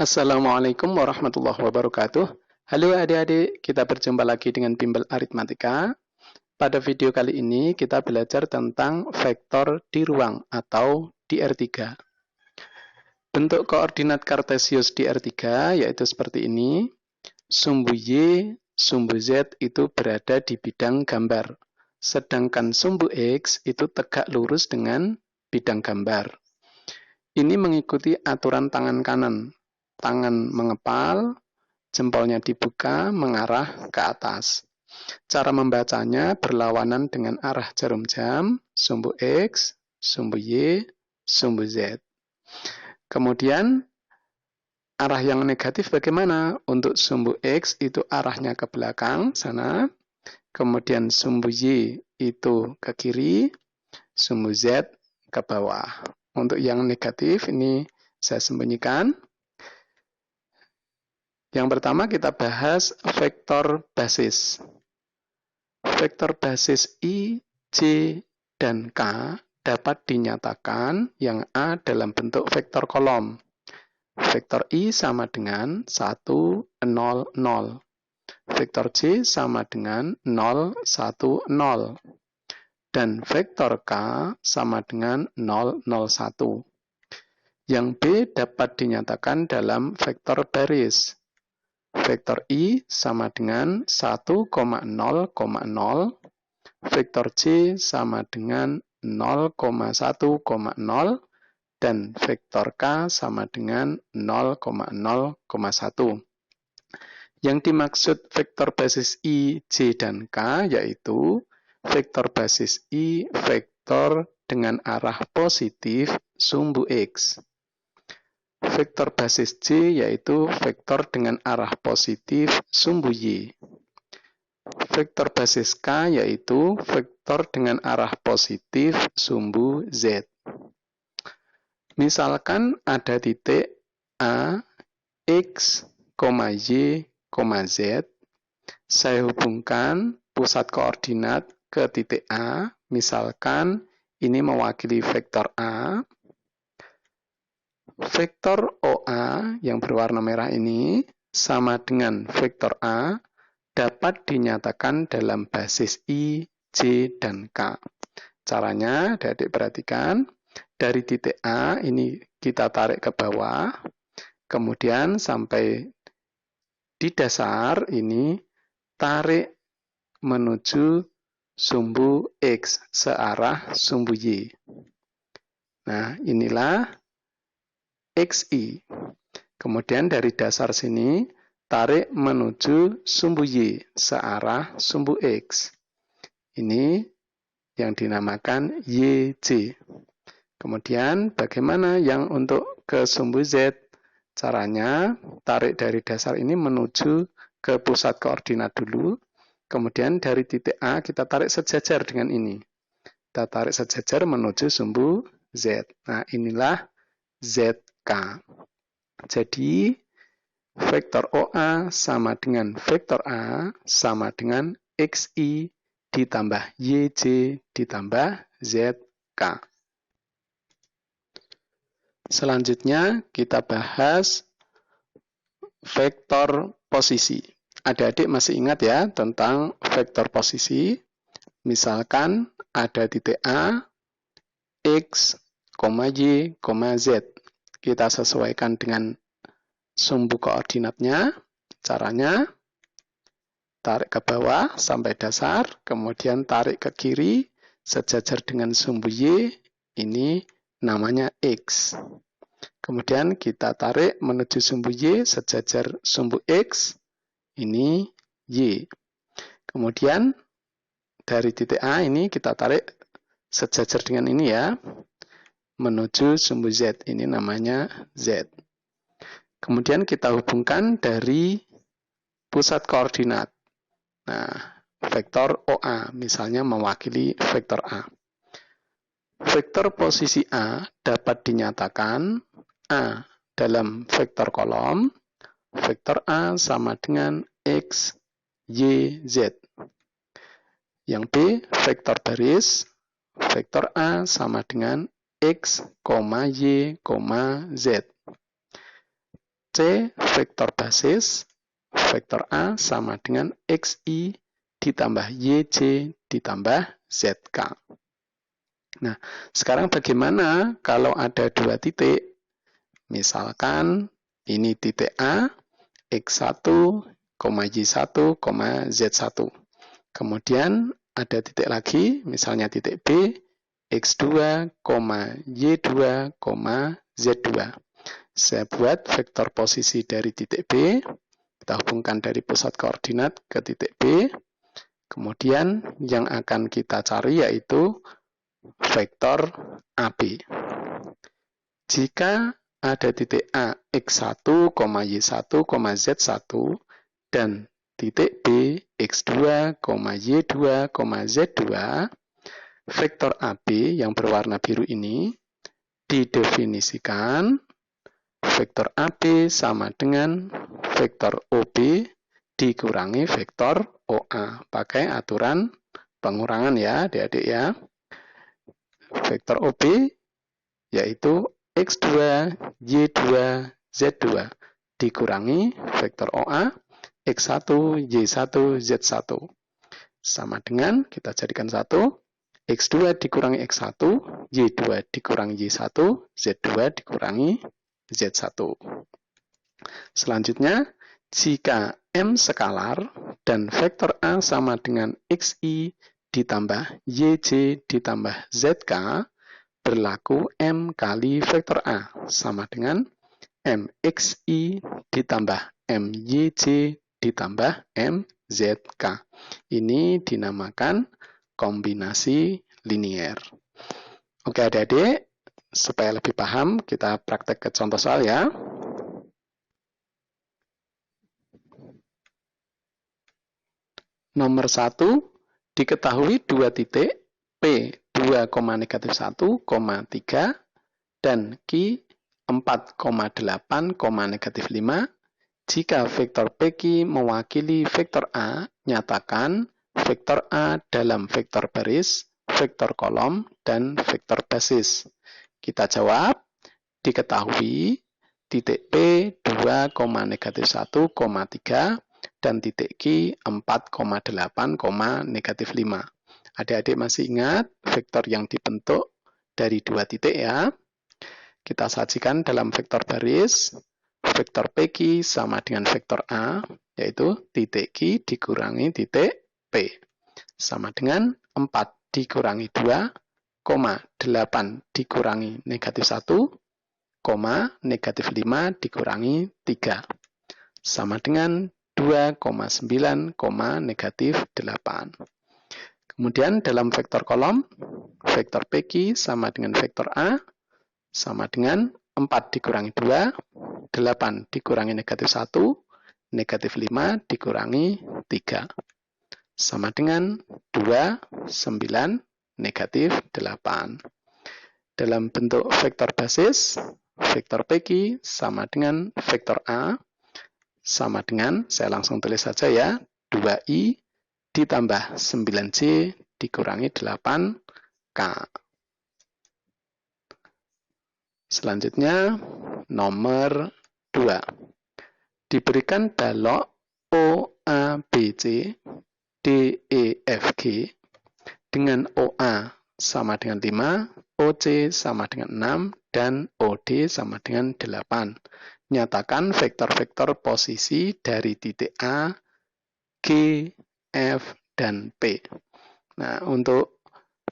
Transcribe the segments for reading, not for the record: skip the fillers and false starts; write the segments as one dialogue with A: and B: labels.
A: Assalamualaikum warahmatullahi wabarakatuh. Halo adik-adik, kita berjumpa lagi dengan Bimbel Aritmatika. Pada video kali ini kita belajar tentang vektor di ruang atau di R3. Bentuk koordinat kartesius di R3 yaitu seperti ini. Sumbu Y, sumbu Z itu berada di bidang gambar. Sedangkan sumbu X itu tegak lurus dengan bidang gambar. Ini mengikuti aturan tangan kanan. Tangan mengepal, jempolnya dibuka mengarah ke atas. Cara membacanya berlawanan dengan arah jarum jam, sumbu X, sumbu Y, sumbu Z. Kemudian, arah yang negatif bagaimana? Untuk sumbu X itu arahnya ke belakang, sana. Kemudian sumbu Y itu ke kiri, sumbu Z ke bawah. Untuk yang negatif ini saya sembunyikan. Yang pertama kita bahas vektor basis. Vektor basis I, J, dan K dapat dinyatakan yang A dalam bentuk vektor kolom. Vektor I sama dengan 1, 0, 0. Vektor J sama dengan 0, 1, 0. Dan vektor K sama dengan 0, 0, 1. Yang B dapat dinyatakan dalam vektor baris. Vektor I sama dengan 1,0,0, vektor J sama dengan 0,1,0, dan vektor K sama dengan 0,0,1. Yang dimaksud vektor basis I, J, dan K yaitu vektor basis I, vektor dengan arah positif sumbu X. Vektor basis J yaitu vektor dengan arah positif sumbu Y. Vektor basis K yaitu vektor dengan arah positif sumbu Z. Misalkan ada titik A, X, Y, Z. Saya hubungkan pusat koordinat ke titik A. Misalkan ini mewakili vektor A. Vektor OA yang berwarna merah ini sama dengan vektor A dapat dinyatakan dalam basis I, J, dan K. Caranya, adik-adik perhatikan, dari titik A ini kita tarik ke bawah, kemudian sampai di dasar ini tarik menuju sumbu X searah sumbu Y. Nah, inilah XI. Kemudian dari dasar sini, tarik menuju sumbu Y, searah sumbu X. Ini yang dinamakan YJ. Kemudian bagaimana yang untuk ke sumbu Z? Caranya, tarik dari dasar ini menuju ke pusat koordinat dulu. Kemudian dari titik A kita tarik sejajar dengan ini. Kita tarik sejajar menuju sumbu Z. Nah, inilah ZK. Jadi, vektor OA sama dengan vektor A sama dengan XI ditambah YJ ditambah ZK. Selanjutnya, kita bahas vektor posisi. Adik-adik masih ingat ya tentang vektor posisi? Misalkan ada titik A, X, Y, Z. Kita sesuaikan dengan sumbu koordinatnya. Caranya, tarik ke bawah sampai dasar, kemudian tarik ke kiri, sejajar dengan sumbu Y, ini namanya X. Kemudian kita tarik menuju sumbu Y, sejajar sumbu X, ini Y. Kemudian, dari titik A ini kita tarik sejajar dengan ini ya, menuju sumbu Z, ini namanya Z. Kemudian kita hubungkan dari pusat koordinat. Nah, vektor OA misalnya mewakili vektor A. Vektor posisi A dapat dinyatakan A dalam vektor kolom, vektor A sama dengan X, Y, Z. Yang B, vektor baris, vektor A sama dengan X, Y, Z. C, vektor basis, vektor A sama dengan XI ditambah YJ ditambah ZK. Nah, sekarang bagaimana kalau ada dua titik? Misalkan ini titik A, X1, Y1, Z1. Kemudian ada titik lagi, misalnya titik B, X2, Y2, Z2. Saya buat vektor posisi dari titik B, kita hubungkan dari pusat koordinat ke titik B. Kemudian yang akan kita cari yaitu vektor AB. Jika ada titik A, X1, Y1, Z1, dan titik B, X2, Y2, Z2, vektor AB yang berwarna biru ini didefinisikan vektor AB sama dengan vektor OB dikurangi vektor OA. Pakai aturan pengurangan ya, adik-adik ya. Vektor OB yaitu X2, Y2, Z2 dikurangi vektor OA X1, Y1, Z1. Sama dengan, kita jadikan satu, X2 dikurangi X1, Y2 dikurangi Y1, Z2 dikurangi Z1. Selanjutnya, jika M skalar dan vektor A sama dengan XI ditambah YJ ditambah ZK, berlaku M kali vektor A sama dengan MXI ditambah MYJ ditambah MZK. Ini dinamakan kombinasi linier. Oke adik-adik, supaya lebih paham, kita praktek ke contoh soal ya. Nomor 1, diketahui dua titik P 2,-1,3 dan Q 4,8,-5. Jika vektor PQ mewakili vektor A, nyatakan vektor A dalam vektor baris, vektor kolom, dan vektor basis. Kita jawab, diketahui titik P 2,-1,3 dan titik Q 4,8,-5. Adik-adik masih ingat vektor yang dibentuk dari dua titik ya? Kita sajikan dalam vektor baris, vektor PQ sama dengan vektor A, yaitu titik Q dikurangi titik P. Sama dengan 4 dikurangi 2, 8 dikurangi -1, -5 dikurangi 3. Sama dengan 2,9, -8. Kemudian dalam vektor kolom, vektor PQ sama dengan vektor A, sama dengan 4 dikurangi 2, 8 dikurangi -1, -5 dikurangi 3. Sama dengan 2, 9, -8. Dalam bentuk vektor basis, vektor PQ sama dengan vektor A, sama dengan, saya langsung tulis saja ya, 2i ditambah 9j dikurangi 8k. Selanjutnya, nomor 2. Diberikan balok OABC DEFG dengan OA sama dengan 5, OC sama dengan 6, dan OD sama dengan 8. Nyatakan vektor-vektor posisi dari titik A, G, F, dan P. Nah, untuk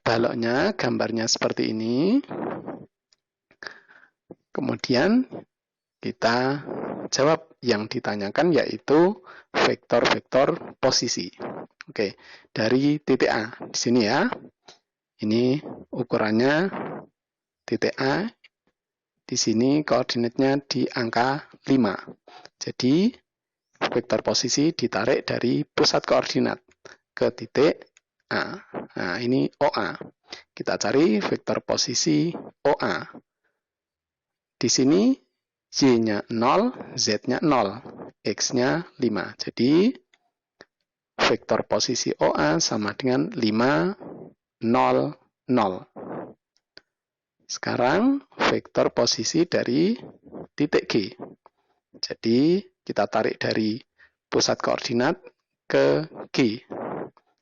A: baloknya, gambarnya seperti ini. Kemudian, kita jawab yang ditanyakan yaitu vektor-vektor posisi. Oke, dari titik A. Di sini ya. Ini ukurannya titik A. Di sini koordinatnya di angka 5. Jadi, vektor posisi ditarik dari pusat koordinat ke titik A. Nah, ini OA. Kita cari vektor posisi OA. Di sini, Y-nya 0, Z-nya 0, X-nya 5. Jadi, vektor posisi OA sama dengan 5, 0, 0. Sekarang, vektor posisi dari titik G. Jadi, kita tarik dari pusat koordinat ke G.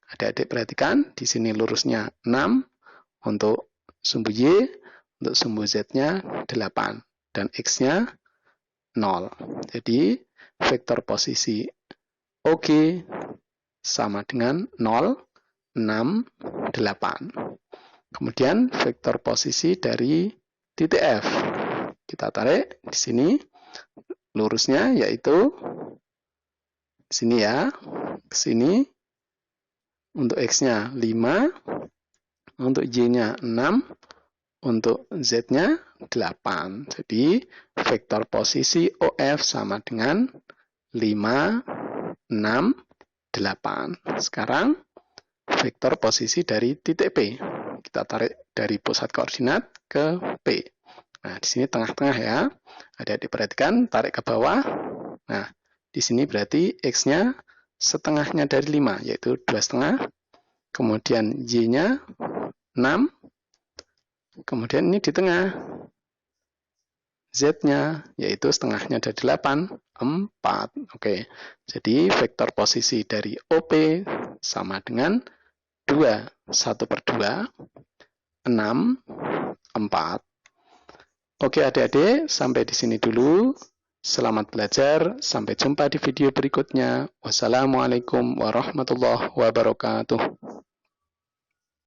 A: Adik-adik perhatikan, di sini lurusnya 6 untuk sumbu Y, untuk sumbu Z-nya 8, dan X-nya 0. Jadi, vektor posisi OG sama dengan 0, 6, 8. Kemudian, vektor posisi dari titik F. Kita tarik di sini, lurusnya yaitu di sini ya, ke sini. Untuk X-nya 5, untuk Y-nya 6, untuk Z-nya 8. Jadi, vektor posisi OF sama dengan 5, 6, 8. Sekarang, vektor posisi dari titik P. Kita tarik dari pusat koordinat ke P. Nah, di sini tengah-tengah ya. Adik-adik perhatikan, tarik ke bawah. Nah, di sini berarti X-nya setengahnya dari 5, yaitu 2,5. Kemudian Y-nya 6. Kemudian ini di tengah. Z-nya, yaitu setengahnya dari 8, 4. Oke, jadi vektor posisi dari OP sama dengan 2, 1/2, 6, 4. Oke adik-adik, sampai di sini dulu. Selamat belajar, sampai jumpa di video berikutnya. Wassalamualaikum warahmatullahi wabarakatuh.